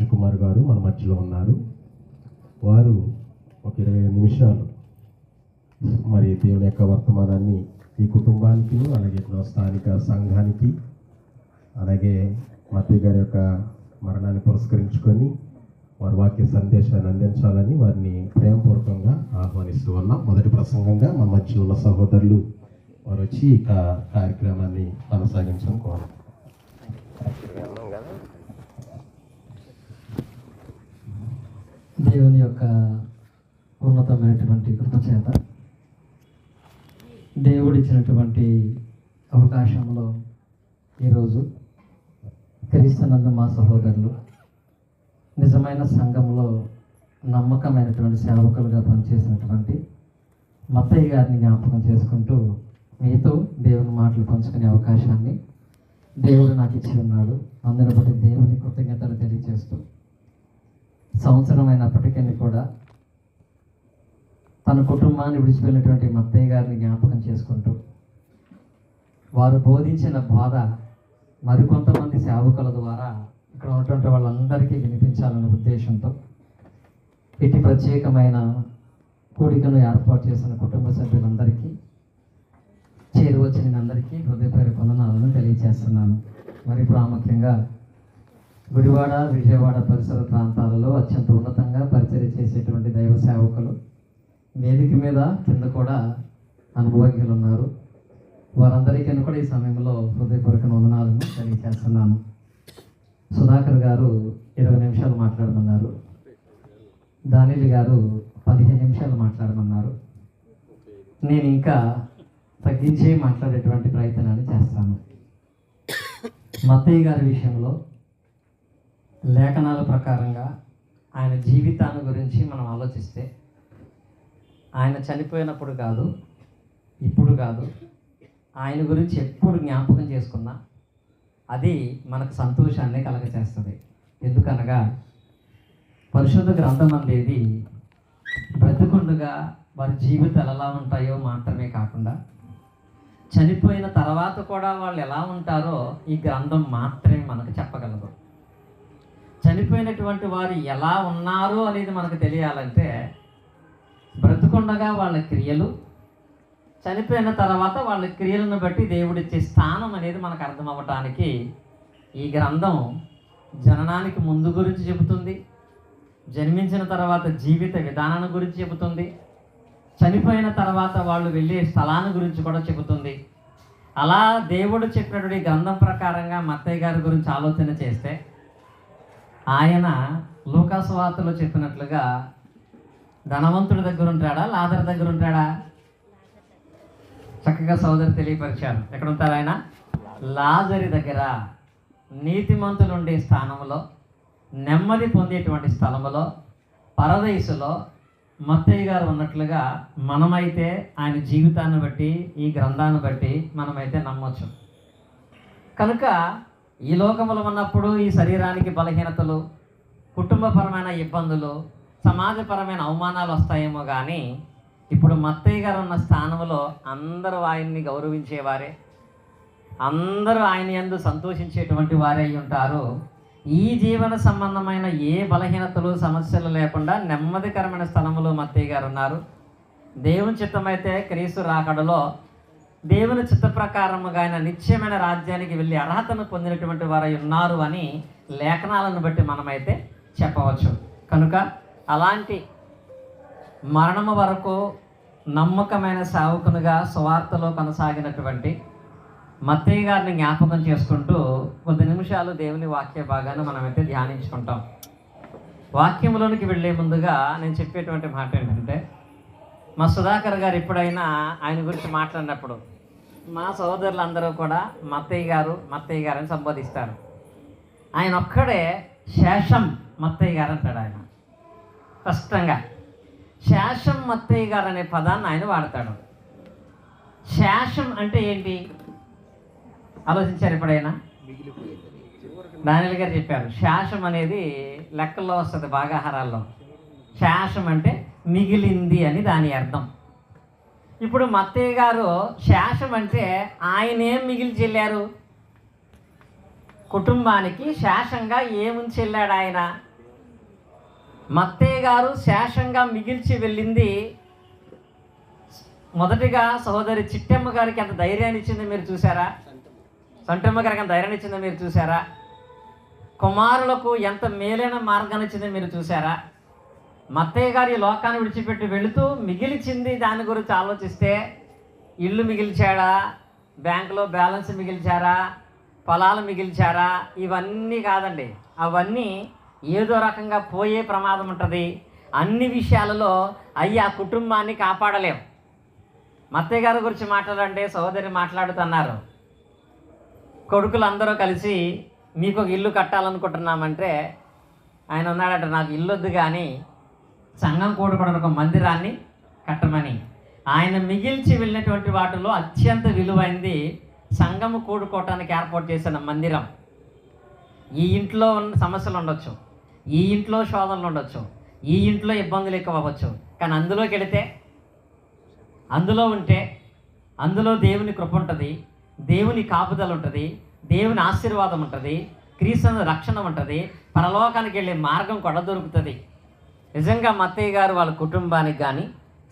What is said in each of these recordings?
రాజకుమార్ గారు మన మధ్యలో ఉన్నారు. వారు ఒక 20 నిమిషాలు మరి దేవుని యొక్క వర్తమానాన్ని ఈ కుటుంబానికి, అలాగే స్థానిక సంఘానికి, అలాగే మత్తయ్య గారి యొక్క మరణాన్ని పురస్కరించుకొని వారి వాక్య సందేశాన్ని అందించాలని వారిని ప్రేమపూర్వకంగా ఆహ్వానిస్తూ ఉన్నాం. మొదటి ప్రసంగంగా మన మధ్యలో ఉన్న సహోదరులు వారు వచ్చి ఇక కార్యక్రమాన్ని కొనసాగించడం కోరు. దేవుని యొక్క ఉన్నతమైనటువంటి కృపచేత దేవుడిచ్చినటువంటి అవకాశంలో ఈరోజు క్రీస్తునందు మా సహోదరులు నిజమైన సంఘంలో నమ్మకమైనటువంటి సేవకులుగా పనిచేసినటువంటి మత్తయ్య గారిని జ్ఞాపకం చేసుకుంటూ మీతో దేవుని మాటలు పంచుకునే అవకాశాన్ని దేవుడు నాకు ఇచ్చి ఉన్నాడు. అందుని బట్టి దేవుని కృతజ్ఞతలు తెలియజేస్తూ, సంవత్సరం అయినప్పటికీ కూడా తన కుటుంబాన్ని విడిచిపోయినటువంటి మత్తయ్య గారిని జ్ఞాపకం చేసుకుంటూ వారు బోధించిన బోధ మరికొంతమంది సేవకుల ద్వారా ఇక్కడ ఉన్నటువంటి వాళ్ళందరికీ వినిపించాలనే ఉద్దేశంతో ఇటు ప్రత్యేకమైన కూడికను ఏర్పాటు చేసిన కుటుంబ సభ్యులందరికీ, చేరువచ్చిన అందరికీ హృదయపూర్వక వందనాలను తెలియజేస్తున్నాను. మరి ప్రాముఖ్యంగా గుడివాడ, విజయవాడ పరిసర ప్రాంతాలలో అత్యంత ఉన్నతంగా పరిచర్య చేసేటువంటి దైవ సేవకులు వేదిక మీద కింద కూడా అనుభవజ్ఞులు ఉన్నారు. వారందరికీ కూడా ఈ సమయంలో హృదయపూర్వక వందనాలను తెలియజేస్తున్నాను. సుధాకర్ గారు 20 నిమిషాలు మాట్లాడమన్నారు. దానిల్ గారు 15 నిమిషాలు మాట్లాడమన్నారు. నేను ఇంకా తగ్గించి మాట్లాడేటువంటి ప్రయత్నాన్ని చేస్తాను. మత్తయ్య గారి విషయంలో లేఖనాల ప్రకారంగా ఆయన జీవితాన్ని గురించి మనం ఆలోచిస్తే ఆయన చనిపోయినప్పుడు కాదు, ఇప్పుడు కాదు, ఆయన గురించి ఎప్పుడు జ్ఞాపకం చేసుకున్నా అది మనకు సంతోషాన్ని కలగచేస్తుంది. ఎందుకనగా పరిశుద్ధ గ్రంథం అనేది బ్రతికుండగా వారి జీవితాలు ఎలా ఉంటాయో మాత్రమే కాకుండా చనిపోయిన తర్వాత కూడా వాళ్ళు ఎలా ఉంటారో ఈ గ్రంథం మాత్రమే మనకు చెప్పగలదు. చనిపోయినటువంటి వారు ఎలా ఉన్నారు అనేది మనకు తెలియాలంటే బ్రతికుండగా వాళ్ళ క్రియలు, చనిపోయిన తర్వాత వాళ్ళ క్రియలను బట్టి దేవుడిచ్చే స్థానం అనేది మనకు అర్థం అవ్వటానికి ఈ గ్రంథం జననానికి ముందు గురించి చెబుతుంది, జన్మించిన తర్వాత జీవిత విధానాన్ని గురించి చెబుతుంది, చనిపోయిన తర్వాత వాళ్ళు వెళ్ళే స్థలాన్ని గురించి కూడా చెబుతుంది. అలా దేవుడు చెప్పినటువంటి గ్రంథం ప్రకారంగా మత్తయ్య గారి గురించి ఆలోచన చేస్తే ఆయన లూకాసు వార్తలో చెప్పినట్లుగా ధనవంతుడి దగ్గర ఉంటాడా, లాజరు దగ్గర ఉంటాడా? చక్కగా సోదరు తెలియపరిచారు. ఎక్కడ ఉంటారు ఆయన? లాజరు దగ్గర, నీతిమంతులు ఉండే స్థానంలో, నెమ్మది పొందేటువంటి స్థలంలో, పరదైసులో మత్తయ్య గారు ఉన్నట్లుగా మనమైతే ఆయన జీవితాన్ని బట్టి, ఈ గ్రంథాన్ని బట్టి మనమైతే నమ్మొచ్చు. కనుక ఈ లోకములో ఉన్నప్పుడు ఈ శరీరానికి బలహీనతలు, కుటుంబపరమైన ఇబ్బందులు, సమాజపరమైన అవమానాలు వస్తాయేమో కానీ ఇప్పుడు మత్తయ్య గారు ఉన్న స్థానంలో అందరూ ఆయన్ని గౌరవించేవారే, అందరూ ఆయన యందు సంతోషించేటువంటి వారే అయి ఉంటారు. ఈ జీవన సంబంధమైన ఏ బలహీనతలు, సమస్యలు లేకుండా నెమ్మదికరమైన స్థలంలో మత్తయ్య గారు ఉన్నారు. దేవుని చిత్తమైతే క్రీస్తు రాకడలో దేవుని చిత్త ప్రకారముగా ఆయన నిత్యమైన రాజ్యానికి వెళ్ళి అర్హతను పొందినటువంటి వారై ఉన్నారు అని లేఖనాలను బట్టి మనమైతే చెప్పవచ్చు. కనుక అలాంటి మరణము వరకు నమ్మకమైన సేవకునిగా సువార్తలో కొనసాగినటువంటి మత్తయ్య గారిని జ్ఞాపకం చేసుకుంటూ కొద్ది నిమిషాలు దేవుని వాక్య భాగాన్ని మనమైతే ధ్యానించుకుంటాం. వాక్యంలోనికి వెళ్ళే ముందుగా నేను చెప్పేటువంటి మాట ఏంటంటే, మా సుధాకర్ గారు ఎప్పుడైనా ఆయన గురించి మాట్లాడినప్పుడు మా సోదరులందరూ కూడా మత్తయ్య గారు అని సంబోధిస్తారు. ఆయన ఒక్కడే శేషం మత్తయ్య గారు అంటాడు. ఆయన స్పష్టంగా శేషం మత్తయ్య గారు అనే పదాన్ని ఆయన వాడతాడు. శేషం అంటే ఏంటి ఆలోచించారు ఎప్పుడైనా? దానిల్ గారు చెప్పారు, శేషం అనేది లెక్కల్లో వస్తుంది, భాగాహారాల్లో. శేషం అంటే మిగిలింది అని దాని అర్థం. ఇప్పుడు మత్తయ్య గారు శేషం అంటే ఆయన ఏం మిగిలి చెల్లారు? కుటుంబానికి శేషంగా ఏముంచి వెళ్ళాడు ఆయన? మత్తయ్య గారు శేషంగా మిగిల్చి వెళ్ళింది మొదటిగా సహోదరి చిట్టమ్మ గారికి ఎంత ధైర్యాన్ని ఇచ్చిందో మీరు చూసారా? సంటమ్మ గారికి ఎంత ధైర్యాన్ని ఇచ్చిందో మీరు చూసారా? కుమారులకు ఎంత మేలైన మార్గాన్ని ఇచ్చిందో మీరు చూసారా? మత్తయ్య గారు ఈ లోకాన్ని విడిచిపెట్టి వెళుతూ మిగిల్చింది దాని గురించి ఆలోచిస్తే ఇల్లు మిగిల్చాడా, బ్యాంకులో బ్యాలెన్స్ మిగిల్చారా, పొలాలు మిగిల్చారా, ఇవన్నీ కాదండి. అవన్నీ ఏదో రకంగా పోయే ప్రమాదం ఉంటుంది. అన్ని విషయాలలో అయ్యి ఆ కుటుంబాన్ని కాపాడలేం. మత్తయ్య గారి గురించి మాట్లాడంటే సహోదరి మాట్లాడుతున్నారు, కొడుకులు అందరూ కలిసి మీకు ఒక ఇల్లు కట్టాలనుకుంటున్నామంటే ఆయన ఉన్నాడంట, నాకు ఇల్లు వద్దు కానీ సంఘం కూడుకోవడానికి ఒక మందిరాన్ని కట్టమని. ఆయన మిగిల్చి వెళ్ళినటువంటి వాటిలో అత్యంత విలువైంది సంఘము కూడుకోవటానికి ఏర్పాటు చేసిన మందిరం. ఈ ఇంట్లో ఉన్న సమస్యలు ఉండొచ్చు, ఈ ఇంట్లో శోధనలు ఉండొచ్చు, ఈ ఇంట్లో ఇబ్బందులు ఎక్కువ అవ్వచ్చు, కానీ అందులోకి వెళితే, అందులో ఉంటే అందులో దేవుని కృప ఉంటుంది, దేవుని కాపుదల ఉంటుంది, దేవుని ఆశీర్వాదం ఉంటుంది, క్రీస్తు రక్షణ ఉంటుంది, పరలోకానికి వెళ్ళే మార్గం కూడా దొరుకుతుంది. నిజంగా మత్తయ్య గారు వాళ్ళ కుటుంబానికి కానీ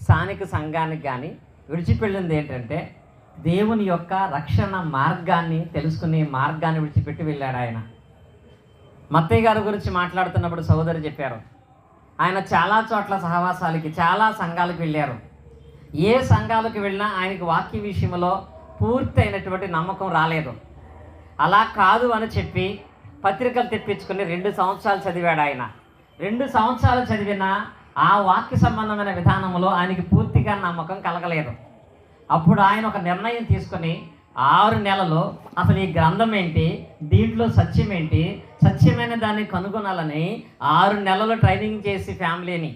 స్థానిక సంఘానికి కానీ విడిచిపెళ్ళింది ఏంటంటే దేవుని యొక్క రక్షణ మార్గాన్ని తెలుసుకునే మార్గాన్ని విడిచిపెట్టి వెళ్ళాడు ఆయన. మత్తయ్య గారి గురించి మాట్లాడుతున్నప్పుడు సహోదరు చెప్పారు, ఆయన చాలా చోట్ల సహవాసాలకి, చాలా సంఘాలకు వెళ్ళారు. ఏ సంఘాలకు వెళ్ళినా ఆయనకి వాక్య విషయంలో పూర్తి అయినటువంటి నమ్మకం రాలేదు. అలా కాదు అని చెప్పి పత్రికలు తెప్పించుకుని 2 సంవత్సరాలు చదివాడు ఆయన. 2 సంవత్సరాలు చదివినా ఆ వాక్య సంబంధమైన విధానంలో ఆయనకి పూర్తిగా నమ్మకం కలగలేదు. అప్పుడు ఆయన ఒక నిర్ణయం తీసుకొని 6 నెలలు అసలు ఈ గ్రంథం ఏంటి, దీంట్లో సత్యం ఏంటి, సత్యమైన దాన్ని కనుగొనాలని 6 నెలలు ట్రైనింగ్ చేసి ఫ్యామిలీని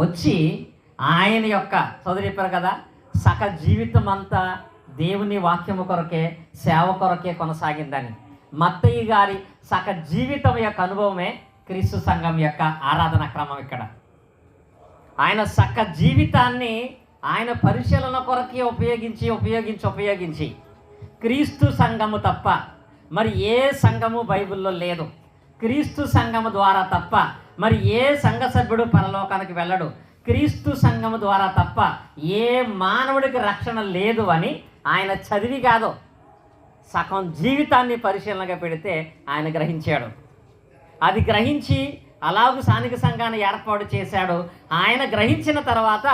వచ్చి ఆయన యొక్క సోదరు చెప్పారు కదా, సక జీవితం అంతా దేవుని వాక్యము కొరకే, సేవ కొరకే కొనసాగిందని. మత్తయ్య గారి సక జీవితం యొక్క అనుభవమే క్రీస్తు సంఘం యొక్క ఆరాధన క్రమం. ఇక్కడ ఆయన సక జీవితాన్ని ఆయన పరిశీలన కొరకే ఉపయోగించి క్రీస్తు సంఘము తప్ప మరి ఏ సంఘము బైబిల్లో లేదు. క్రీస్తు సంఘము ద్వారా తప్ప మరి ఏ సంఘ సభ్యుడు పరలోకానికి వెళ్ళడు. క్రీస్తు సంఘము ద్వారా తప్ప ఏ మానవుడికి రక్షణ లేదు అని ఆయన చదివి కాదు, సగం జీవితాన్ని పరిశీలనగా పెడితే ఆయన గ్రహించాడు. అది గ్రహించి అలాగూ స్థానిక సంఘాన్ని ఏర్పాటు చేశాడు. ఆయన గ్రహించిన తర్వాత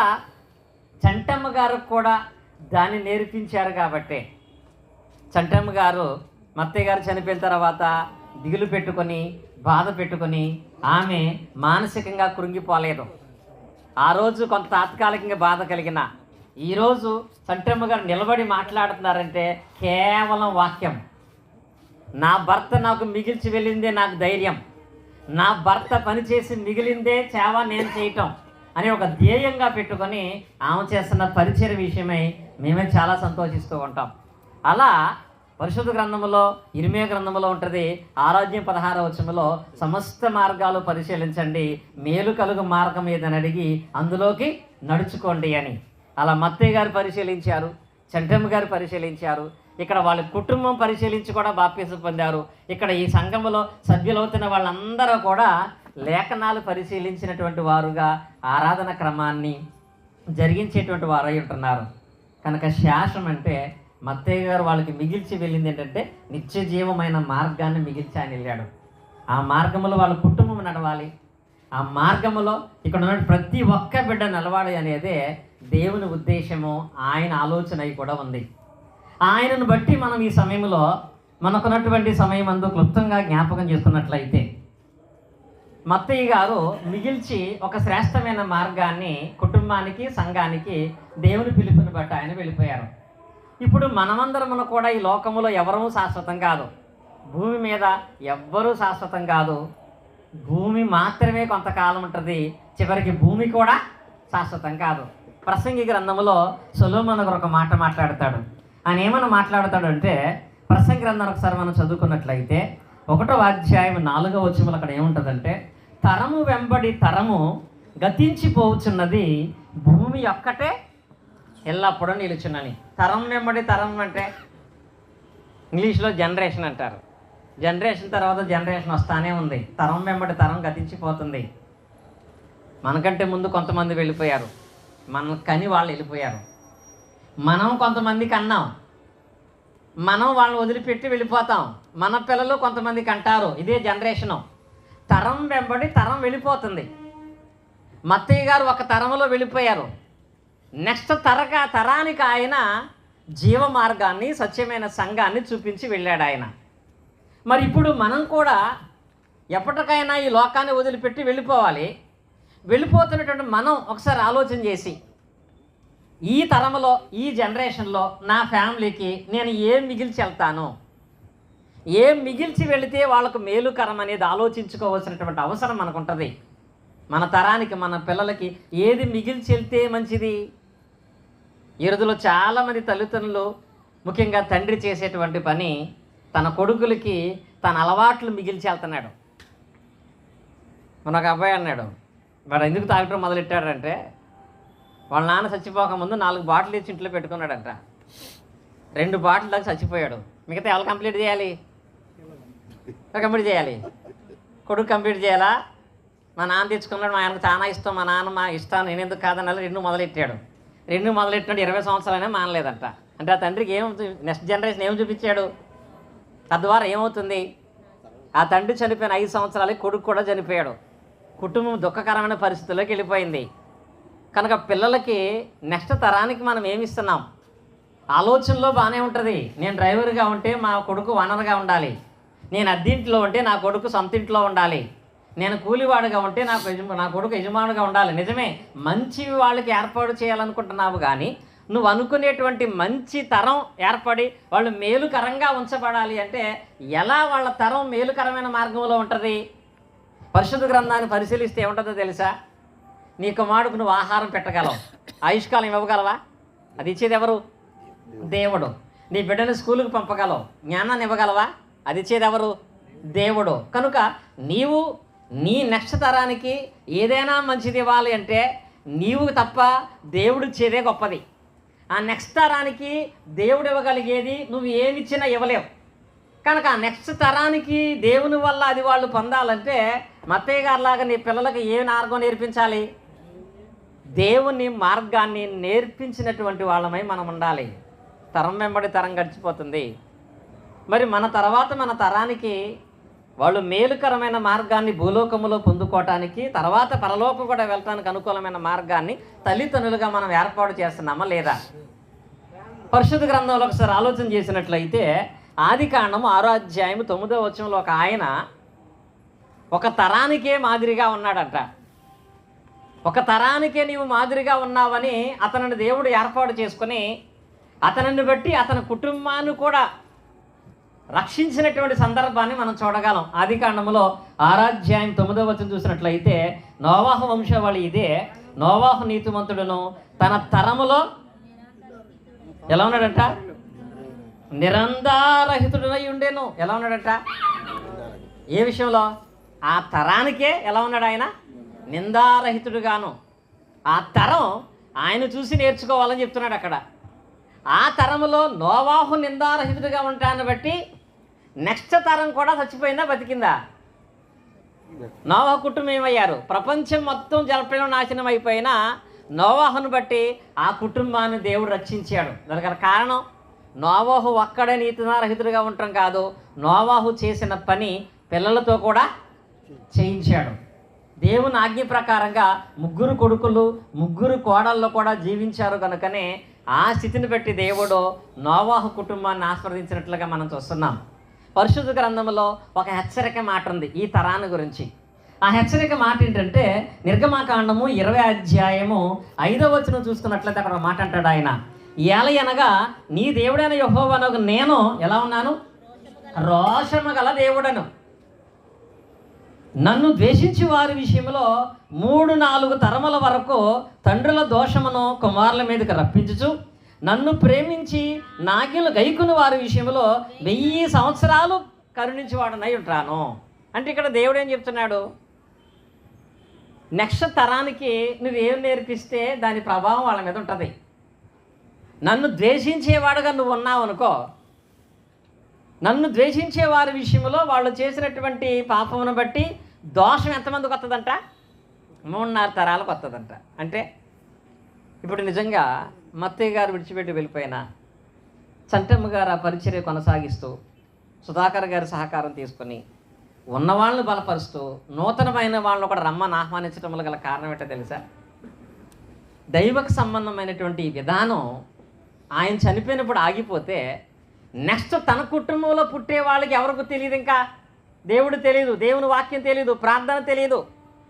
చంటమ్మ గారు కూడా దాన్ని నేర్పించారు. కాబట్టి చంటమ్మ గారు మత్తయ్య గారు చనిపోయిన తర్వాత దిగులు పెట్టుకొని, బాధ పెట్టుకొని ఆమె మానసికంగా కృంగిపోలేదు. ఆ రోజు కొంత తాత్కాలికంగా బాధ కలిగిన, ఈరోజు చంటమ్మ గారు నిలబడి మాట్లాడుతున్నారంటే కేవలం వాక్యం. నా భర్త నాకు మిగిల్చి వెళ్ళిందే నాకు ధైర్యం, నా భర్త పనిచేసి మిగిలిందే సేవ నేను చేయటం అని ఒక ధ్యేయంగా పెట్టుకొని ఆమె చేస్తున్న పరిచయ విషయమై మేమే చాలా సంతోషిస్తూ ఉంటాం. అలా పరిశుద్ధ గ్రంథంలో, ఇర్మియా గ్రంథంలో ఉంటుంది, 6:16 వచనంలో సమస్త మార్గాలు పరిశీలించండి, మేలు కలుగు మార్గం ఏదని అడిగి అందులోకి నడుచుకోండి అని. అలా మత్తయ్య గారు పరిశీలించారు, చంటమ్మ గారు పరిశీలించారు, ఇక్కడ వాళ్ళ కుటుంబం పరిశీలించి కూడా బాప్తిసం పొందారు. ఇక్కడ ఈ సంఘంలో సభ్యులవుతున్న వాళ్ళందరూ కూడా లేఖనాలు పరిశీలించినటువంటి వారుగా ఆరాధన క్రమాన్ని జరిగించేటువంటి వారు అయి ఉంటున్నారు. కనుక శాసనం అంటే మత్తయ్య గారు వాళ్ళకి మిగిల్చి వెళ్ళింది ఏంటంటే నిత్య జీవమైన మార్గాన్ని మిగిల్చి ఆయన వెళ్ళాడు. ఆ మార్గంలో వాళ్ళ కుటుంబం నడవాలి, ఆ మార్గంలో ఇక్కడ ఉన్న ప్రతి ఒక్క బిడ్డ నిలవాలి అనేదే దేవుని ఉద్దేశము, ఆయన ఆలోచన అయి కూడా ఉంది. ఆయనను బట్టి మనం ఈ సమయంలో మనకున్నటువంటి సమయం అందు క్లుప్తంగా జ్ఞాపకం చేసుకున్నట్లయితే మత్తయ్య గారు మిగిల్చి ఒక శ్రేష్టమైన మార్గాన్ని కుటుంబానికి, సంఘానికి దేవుని పిలుపుని బట్టి ఆయన వెళ్ళిపోయారు. ఇప్పుడు మనమందరమును కూడా ఈ లోకములో ఎవరూ శాశ్వతం కాదు, భూమి మీద ఎవ్వరూ శాశ్వతం కాదు. భూమి మాత్రమే కొంతకాలం ఉంటుంది, చివరికి భూమి కూడా శాశ్వతం కాదు. ప్రసంగి గ్రంథంలో సొలొమోను ఒక మాట మాట్లాడతాడు. ఆయన ఏమన్నా మాట్లాడతాడు అంటే, ప్రసంగి గ్రంథం ఒకసారి మనం చదువుకున్నట్లయితే 1వ అధ్యాయం 4వ వచనంలో అక్కడ ఏముంటుందంటే, తరము వెంబడి తరము గతించిపోవచ్చున్నది, భూమి ఒక్కటే ఎల్లప్పుడూ నిలుచున్నని. తరం వెంబడి తరం అంటే ఇంగ్లీష్లో జనరేషన్ అంటారు. జనరేషన్ తర్వాత జనరేషన్ వస్తానే ఉంది, తరం వెంబడి తరం గతించిపోతుంది. మనకంటే ముందు కొంతమంది వెళ్ళిపోయారు, మన కని వాళ్ళు వెళ్ళిపోయారు. మనం కొంతమందికి అన్నాం, మనం వాళ్ళని వదిలిపెట్టి వెళ్ళిపోతాం. మన పిల్లలు కొంతమందికి అంటారు. ఇదే జనరేషను. తరం వెంబడి తరం వెళ్ళిపోతుంది. మత్తయ్య గారు ఒక తరంలో వెళ్ళిపోయారు. నెక్స్ట్ తరానికి ఆయన జీవ మార్గాన్ని, సత్యమైన సంఘాన్ని చూపించి వెళ్ళాడు ఆయన. మరి ఇప్పుడు మనం కూడా ఎప్పటికైనా ఈ లోకాన్ని వదిలిపెట్టి వెళ్ళిపోవాలి. వెళ్ళిపోతున్నటువంటి మనం ఒకసారి ఆలోచన చేసి, ఈ తరంలో, ఈ జనరేషన్లో నా ఫ్యామిలీకి నేను ఏం మిగిల్చి వెళ్తాను, ఏం మిగిల్చి వెళితే వాళ్ళకు మేలుకరం అనేది ఆలోచించుకోవాల్సినటువంటి అవసరం మనకు ఉంటుంది. మన తరానికి, మన పిల్లలకి ఏది మిగిల్చి వెళ్తే మంచిది? ఈ రోజులో చాలామంది తల్లిదండ్రులు, ముఖ్యంగా తండ్రి చేసేటువంటి పని, తన కొడుకులకి తన అలవాట్లు మిగిల్చి వెళ్తున్నాడు. మన ఒక అబ్బాయి అన్నాడు, వాడు ఎందుకు తాగటం మొదలెట్టాడంటే, వాళ్ళ నాన్న చచ్చిపోకముందు 4 బాటిల్ ఇచ్చి ఇంట్లో పెట్టుకున్నాడంట. 2 బాటిల్ దాకా చచ్చిపోయాడు. మిగతా ఎవరు కంప్లీట్ చేయాలి? కంప్లీట్ చేయాలి. కొడుకు కంప్లీట్ చేయాలా? మా నాన్న తెచ్చుకున్నాడు, మా ఆయనకు చాలా ఇష్టం, మా నాన్న మా ఇష్టాన్ని నేను ఎందుకు కాదన్నా 2 మొదలెట్టాడు. 2 మొదలెట్టినాడు, 20 సంవత్సరాలైనా మానలేదంట. అంటే ఆ తండ్రికి ఏమవుతుంది? నెక్స్ట్ జనరేషన్ ఏం చూపించాడు? తద్వారా ఏమవుతుంది? ఆ తండ్రి చనిపోయిన 5 సంవత్సరాలకి కొడుకు కూడా చనిపోయాడు. కుటుంబం దుఃఖకరమైన పరిస్థితుల్లోకి వెళ్ళిపోయింది. కనుక పిల్లలకి నెక్స్ట్ తరానికి మనం ఏమిస్తున్నాం? ఆలోచనలో బాగానే ఉంటుంది. నేను డ్రైవర్గా ఉంటే మా కొడుకు ఓనర్గా ఉండాలి, నేను అద్దెంట్లో ఉంటే నా కొడుకు సొంత ఇంట్లో ఉండాలి, నేను కూలివాడుగా ఉంటే నా కొడుకు యజమానుగా ఉండాలి. నిజమే, మంచి వాళ్ళకి ఏర్పాటు చేయాలనుకుంటున్నావు, కానీ నువ్వు అనుకునేటువంటి మంచి తరం ఏర్పడి వాళ్ళు మేలుకరంగా ఉంచబడాలి అంటే ఎలా వాళ్ళ తరం మేలుకరమైన మార్గంలో ఉంటుంది? పరిశుద్ధ గ్రంథాన్ని పరిశీలిస్తే ఏముంటుందో తెలుసా? నీ కుమారుడుకు నువ్వు ఆహారం పెట్టగలవు, ఆయుష్కాలం ఇవ్వగలవా? అది ఇచ్చేది ఎవరు? దేవుడు. నీ బిడ్డను స్కూలుకు పంపగలవు, జ్ఞానాన్ని ఇవ్వగలవా? అది ఇచ్చేది ఎవరు? దేవుడు. కనుక నీవు నీ నెక్స్ట్ తరానికి ఏదైనా మంచిది ఇవ్వాలి అంటే నీవు తప్ప దేవుడు ఇచ్చేదే గొప్పది. ఆ నెక్స్ట్ తరానికి దేవుడు ఇవ్వగలిగేది నువ్వు ఏమిచ్చినా ఇవ్వలేవు. కనుక ఆ నెక్స్ట్ తరానికి దేవుని వల్ల అది వాళ్ళు పొందాలంటే మత్తయ్య గారిలాగా నీ పిల్లలకి ఏ మార్గం నేర్పించాలి? దేవుని మార్గాన్ని నేర్పించినటువంటి వాళ్ళమై మనం ఉండాలి. తరం వెంబడి తరం గడిచిపోతుంది. మరి మన తర్వాత మన తరానికి వాళ్ళు మేలుకరమైన మార్గాన్ని భూలోకములో పొందుకోవటానికి, తర్వాత పరలోకం కూడా వెళ్ళటానికి అనుకూలమైన మార్గాన్ని తల్లిదండ్రులుగా మనం ఏర్పాటు చేస్తున్నామా లేదా? పరిశుద్ధ గ్రంథంలో ఒకసారి ఆలోచన చేసినట్లయితే ఆదికాండము 6వ అధ్యాయము 9వ వచనంలో ఒక ఆయన ఒక తరానికే మాదిరిగా ఉన్నాడంట. ఒక తరానికే నీవు మాదిరిగా ఉన్నావని అతనిని దేవుడు ఏర్పాటు చేసుకుని అతనిని బట్టి అతని కుటుంబాన్ని కూడా రక్షించినటువంటి సందర్భాన్ని మనం చూడగలం. ఆదికాండములో 6వ అధ్యాయం 9వ వచనం చూసినట్లయితే నోవాహు వంశావళి ఇదే. నోవాహు నీతిమంతుడును తన తరములో ఎలా ఉన్నాడంట? నిరంధారహితుడై ఉండేను. ఎలా ఉన్నాడంట? ఏ విషయంలో? ఆ తరానికే ఎలా ఉన్నాడు ఆయన? నిందారహితుడుగాను. ఆ తరం ఆయన చూసి నేర్చుకోవాలని చెప్తున్నాడు అక్కడ. ఆ తరంలో నోవాహు నిందారహితుడిగా ఉంటాన్ని బట్టి నెక్స్ట్ తరం కూడా చచ్చిపోయిందా, బతికిందా? నోవాహు కుటుంబం ఏమయ్యారు? ప్రపంచం మొత్తం జలప్రలయం నాశనం అయిపోయినా నోవాహును బట్టి ఆ కుటుంబాన్ని దేవుడు రక్షించాడు. దానికి కారణం నోవాహు ఒక్కడే నీతినారహితుడిగా ఉండటం కాదు, నోవాహు చేసిన పని పిల్లలతో కూడా చేయించాడు. దేవుని ఆజ్ఞ ప్రకారంగా 3 కొడుకులు 3 కోడళ్ళు కూడా జీవించారు. కనుకనే ఆ స్థితిని బట్టి దేవుడు నోవాహు కుటుంబాన్ని ఆస్వాదించినట్లుగా మనం చూస్తున్నాం. పరిశుద్ధ గ్రంథంలో ఒక హెచ్చరిక మాట ఉంది ఈ తరాన్ని గురించి. ఆ హెచ్చరిక మాట ఏంటంటే నిర్గమాకాండము 20వ అధ్యాయము 5వ వచనం చూస్తున్నట్లయితే అక్కడ మాట అంటాడు ఆయన, ఏలయనగా నీ దేవుడైన యెహోవానగు నేను ఎలా ఉన్నాను? రోషము గల దేవుడను. నన్ను ద్వేషించి వారి విషయంలో 3-4 తరముల వరకు తండ్రుల దోషమును కుమారుల మీదకి రప్పించుచు, నన్ను ప్రేమించి నాగిలు గైకుని వారి విషయంలో 1000 సంవత్సరాలు కరుణించేవాడనై ఉంటాను. అంటే ఇక్కడ దేవుడు ఏం చెప్తున్నాడు? నెక్స్ట్ తరానికి నువ్వేం నేర్పిస్తే దాని ప్రభావం వాళ్ళ మీద ఉంటుంది. నన్ను ద్వేషించేవాడుగా నువ్వు ఉన్నావు అనుకో, నన్ను ద్వేషించే వారి విషయంలో వాళ్ళు చేసినటువంటి పాపమును బట్టి దోషం ఎంతమందికి వస్తుందంట? 3-4 తరాలకు వస్తుందంట. అంటే ఇప్పుడు నిజంగా మత్తయ్య గారు విడిచిపెట్టి వెళ్ళిపోయినా చంటమ్మ గారు ఆ పరిచర్య కొనసాగిస్తూ సుధాకర్ గారి సహకారం తీసుకొని ఉన్నవాళ్ళని బలపరుస్తూ నూతనమైన వాళ్ళని కూడా రమ్మని ఆహ్వానించడంలో గల కారణం ఏంటో తెలుసా? దైవకు సంబంధమైనటువంటి ఈ విధానం ఆయన చనిపోయినప్పుడు ఆగిపోతే నెక్స్ట్ తన కుటుంబంలో పుట్టే వాళ్ళకి ఎవరికి తెలియదు, ఇంకా దేవుడు తెలియదు, దేవుని వాక్యం తెలియదు, ప్రార్థన తెలియదు.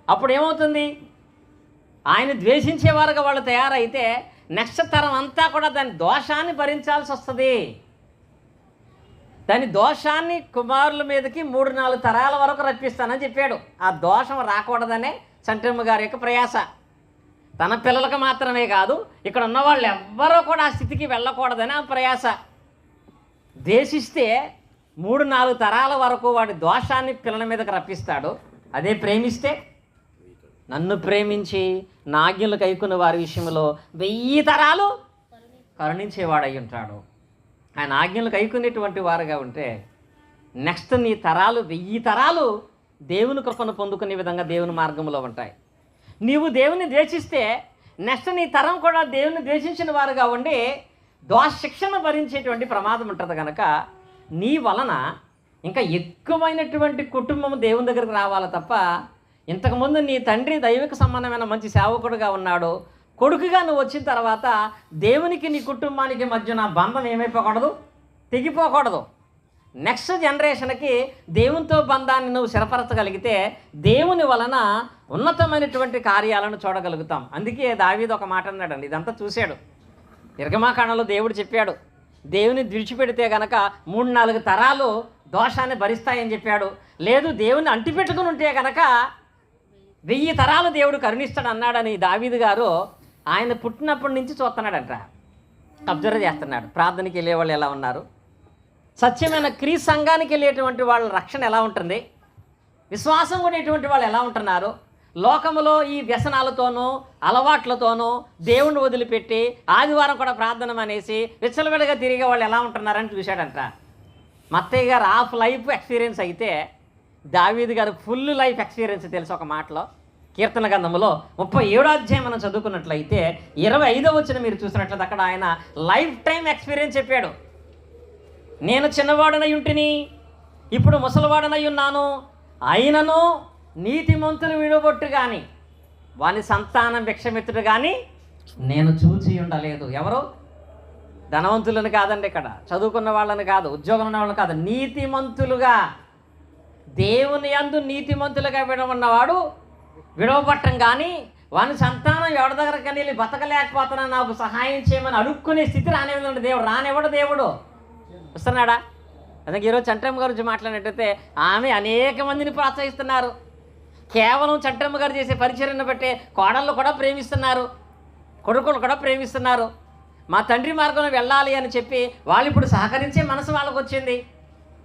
అప్పుడు ఏమవుతుంది? ఆయన ద్వేషించేవారుగా వాళ్ళు తయారైతే నెక్స్ట్ తరం అంతా కూడా దాని దోషాన్ని భరించాల్సి వస్తుంది. దాని దోషాన్ని కుమారుల మీదకి 3-4 తరాల వరకు రప్పిస్తానని చెప్పాడు. ఆ దోషం రాకూడదనే చంటమ్మ గారి యొక్క ప్రయాస. తన పిల్లలకు మాత్రమే కాదు, ఇక్కడ ఉన్న వాళ్ళు ఎవ్వరూ కూడా ఆ స్థితికి వెళ్ళకూడదని ఆ ప్రయాస. ద్వేషిస్తే 3-4 తరాల వరకు వాడి దోషాన్ని పిల్లల మీదకి రప్పిస్తాడు. అదే ప్రేమిస్తే నన్ను ప్రేమించి నా ఆజ్ఞలు కైకున్న వారి విషయంలో 1000 తరాలు కరుణించేవాడై ఉంటాడు. ఆయన ఆజ్ఞలు కైకునేటువంటి వారుగా ఉంటే నెక్స్ట్ నీ తరాలు 1000 తరాలు దేవుని కృపను పొందుకునే విధంగా దేవుని మార్గంలో ఉంటాయి. నీవు దేవుని ద్వేషిస్తే నెక్స్ట్ నీ తరం కూడా దేవుని ద్వేషించిన వారుగా ఉండి దోష శిక్షణ భరించేటువంటి ప్రమాదం ఉంటుంది. కనుక నీ వలన ఇంకా ఎక్కువైనటువంటి కుటుంబం దేవుని దగ్గరికి రావాలి తప్ప, ఇంతకుముందు నీ తండ్రి దైవిక సంబంధమైన మంచి సేవకుడుగా ఉన్నాడు, కొడుకుగా నువ్వు వచ్చిన తర్వాత దేవునికి నీ కుటుంబానికి మధ్యన బంధం ఏమైపోకూడదు, తెగిపోకూడదు. నెక్స్ట్ జనరేషన్కి దేవునితో బంధాన్ని నువ్వు స్థిరపరచగలిగితే దేవుని వలన ఉన్నతమైనటువంటి కార్యాలను చూడగలుగుతాం. అందుకే దావీదు ఒక మాట అన్నాడండి, ఇదంతా చూశాడు. నిర్గమాకాండంలో దేవుడు చెప్పాడు, దేవుని విడిచిపెడితే గనక 3-4 తరాలు దోషాన్ని భరిస్తాయని చెప్పాడు. లేదు, దేవుని అంటిపెట్టుకుని ఉంటే గనక 1000 తరాలు దేవుడు కరుణిస్తాడు అన్నాడని దావీదు గారు ఆయన పుట్టినప్పటి నుంచి చూస్తున్నాడంట, అబ్జర్వ్ చేస్తున్నాడు. ప్రార్థనకి వెళ్ళేవాళ్ళు ఎలా ఉన్నారు, సత్యమైన క్రీస్తు సంఘానికి వెళ్ళేటువంటి వాళ్ళ రక్షణ ఎలా ఉంటుంది, విశ్వాసం కొనేటువంటి వాళ్ళు ఎలా ఉంటున్నారు, లోకములో ఈ వ్యసనాలతోనూ అలవాట్లతోనూ దేవుణ్ణి వదిలిపెట్టి ఆదివారం కూడా ప్రార్థన అనేసి విచ్చలవిడిగా తిరిగే వాళ్ళు ఎలా ఉంటున్నారని చూశాడంట. మత్తయ్య గారు హాఫ్ లైఫ్ ఎక్స్పీరియన్స్ అయితే దావీదు గారు ఫుల్ లైఫ్ ఎక్స్పీరియన్స్ తెలుసు. ఒక మాటలో కీర్తన గ్రంథంలో 37వ అధ్యాయం మనం చదువుకున్నట్లయితే 25వ వచనం మీరు చూసినట్లయితే అక్కడ ఆయన లైఫ్ టైం ఎక్స్పీరియన్స్ చెప్పాడు. నేను చిన్నవాడనై ఉంటిని, ఇప్పుడు ముసలివాడనై ఉన్నాను, అయినను నీతిమంతులు విడగొట్టు కానీ వాని సంతానం భిక్షమిత్తుడు కానీ నేను చూచి ఉండలేదు. ఎవరు? ధనవంతులను కాదండి, ఇక్కడ చదువుకున్న వాళ్ళని కాదు, ఉద్యోగం ఉన్న వాళ్ళని కాదు, నీతిమంతులుగా దేవుని యందు నీతిమంతులుగా విడవన్నవాడు విడవబట్టం కానీ వాని సంతానం ఎవరి దగ్గరికి వెళ్ళి బతకలేకపోతున్నా నాకు సహాయం చేయమని అడుక్కునే స్థితి రానివ్వడండి దేవుడు. రానివ్వడు దేవుడు. వస్తున్నాడా? అందుకే ఈరోజు చంటమ్మ గారి గురించి మాట్లాడినట్టయితే ఆమె అనేక మందిని ప్రోత్సహిస్తున్నారు. కేవలం చంటమ్మ గారు చేసే పరిచర్యను బట్టే కోడళ్ళు కూడా ప్రేమిస్తున్నారు, కొడుకులు కూడా ప్రేమిస్తున్నారు. మా తండ్రి మార్గంలో వెళ్ళాలి అని చెప్పి వాళ్ళు ఇప్పుడు సహకరించే మనసు వాళ్ళకు వచ్చింది.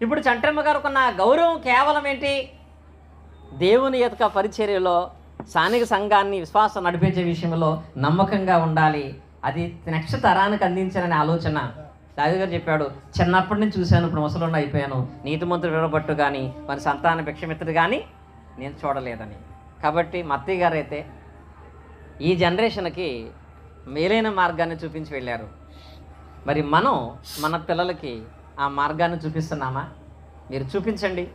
ఇప్పుడు చంటమ్మ గారికి ఉన్న గౌరవం కేవలం ఏంటి? దేవుని యొక్క పరిచర్యలో స్థానిక సంఘాన్ని విశ్వాసం నడిపించే విషయంలో నమ్మకంగా ఉండాలి. అది నెక్స్ట్ తరానికి అందించాలనే ఆలోచన. దావీదు గారు చెప్పాడు, చిన్నప్పటి నుంచి చూశాను, ఇప్పుడు ముసలోడిని అయిపోయాను, నీతిమంతుడు విడబట్టు కానీ మన సంతాన భిక్షమిత్రుడు కానీ నేను చూడలేదని. కాబట్టి మత్తయ్య గారు అయితే ఈ జనరేషన్కి మేలైన మార్గాన్ని చూపించి వెళ్ళారు. మరి మనం మన పిల్లలకి ఆ మార్గాన్ని చూపిస్తున్నామా? మీరు చూపించండి.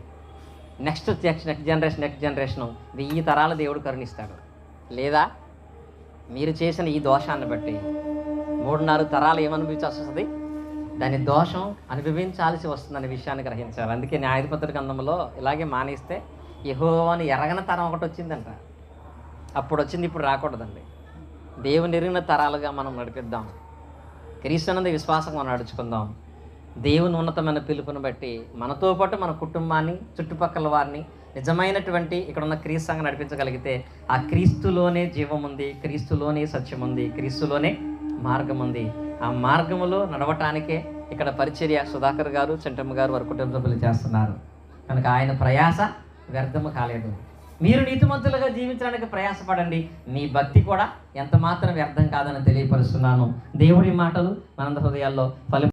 నెక్స్ట్ జనరేషను 1000 తరాల దేవుడు కరుణిస్తాడు. లేదా మీరు చేసిన ఈ దోషాన్ని బట్టి 3-4 తరాలు ఏమనిపించాల్సి వస్తుంది? దాని దోషం అనుభవించాల్సి వస్తుందనే విషయాన్ని గ్రహించాలి. అందుకే న్యాయాధిపతుల గ్రంథంలో ఇలాగే మానేస్తే యెహోవాను ఎరగని తరం ఒకటి వచ్చిందంట. అప్పుడు వచ్చింది, ఇప్పుడు రాకూడదండి. దేవుని ఎరిగిన తరాలుగా మనం నడిపిద్దాం. క్రీస్తునందు విశ్వాసంగా నడుచుకుందాం. దేవుని ఉన్నతమైన పిలుపుని బట్టి మనతో పాటు మన కుటుంబాన్ని, చుట్టుపక్కల వారిని నిజమైనటువంటి ఇక్కడ ఉన్న క్రీస్తు సంఘం నడిపించగలిగితే ఆ క్రీస్తులోనే జీవం ఉంది, క్రీస్తులోనే సత్యం ఉంది, క్రీస్తులోనే మార్గం ఉంది. ఆ మార్గములో నడవటానికే ఇక్కడ పరిచర్య సుధాకర్ గారు, చంటమ్మ గారు వారి కుటుంబ సభ్యులు చేస్తున్నారు. కనుక ఆయన ప్రయాస వ్యర్థము కాలేదు. మీరు నీతిమంతులుగా జీవించడానికి ప్రయాసపడండి. మీ భక్తి కూడా ఎంత మాత్రం వ్యర్థం కాదని తెలియపరుస్తున్నాను. దేవుడి మాటలు మనంద హృదయాల్లో ఫలి